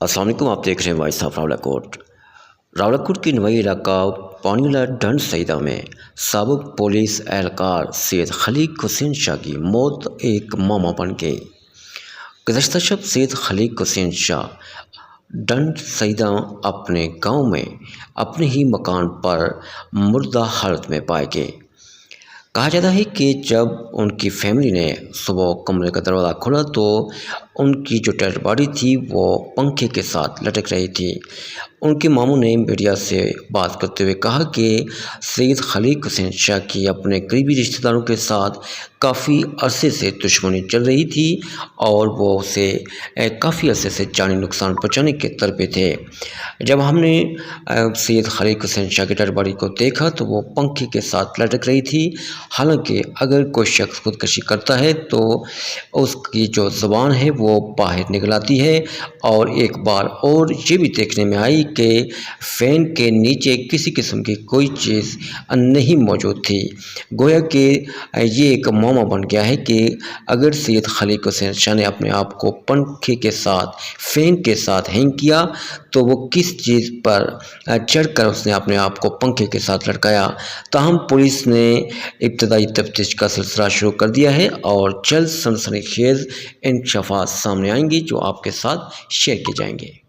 السلام علیکم، آپ دیکھ رہے ہیں وائس آف راولاکوٹ۔ راولاکوٹ کی نوائی علاقہ پانیولہ ڈنڈ سیدہ میں سابق پولیس اہلکار سید خلیق حسین شاہ کی موت ایک معمہ بن گئی۔ گزشتہ شب سید خلیق حسین شاہ ڈنڈ سیدہ اپنے گاؤں میں اپنے ہی مکان پر مردہ حالت میں پائے گئے۔ کہا جاتا ہے کہ جب ان کی فیملی نے صبح کمرے کا دروازہ کھولا تو ان کی جو ڈیڈ باڈی تھی وہ پنکھے کے ساتھ لٹک رہی تھی۔ ان کے ماموں نے میڈیا سے بات کرتے ہوئے کہا کہ سید خلیق حسین شاہ کی اپنے قریبی رشتہ داروں کے ساتھ کافی عرصے سے دشمنی چل رہی تھی اور وہ اسے کافی عرصے سے جانی نقصان پہنچانے کے طرفے تھے۔ جب ہم نے سید خلیق حسین شاہ کی ڈیڈ باڈی کو دیکھا تو وہ پنکھے کے ساتھ لٹک رہی تھی۔ حالانکہ اگر کوئی شخص خودکشی کرتا ہے تو اس کی جو زبان ہے وہ باہر نکل آتی ہے، اور ایک بار اور یہ بھی دیکھنے میں آئی کہ فین کے نیچے کسی قسم کی کوئی چیز نہیں موجود تھی۔ گویا کہ یہ ایک معمہ بن گیا ہے کہ اگر سید خلیق حسین شاہ نے اپنے آپ کو پنکھے کے ساتھ فین کے ساتھ ہینگ کیا تو وہ کس چیز پر چڑھ کر اس نے اپنے آپ کو پنکھے کے ساتھ لٹکایا۔ تاہم پولیس نے ابتدائی تفتیش کا سلسلہ شروع کر دیا ہے اور جلد سنسنی خیز انکشافات سامنے آئیں گی جو آپ کے ساتھ شیئر کیے جائیں گے۔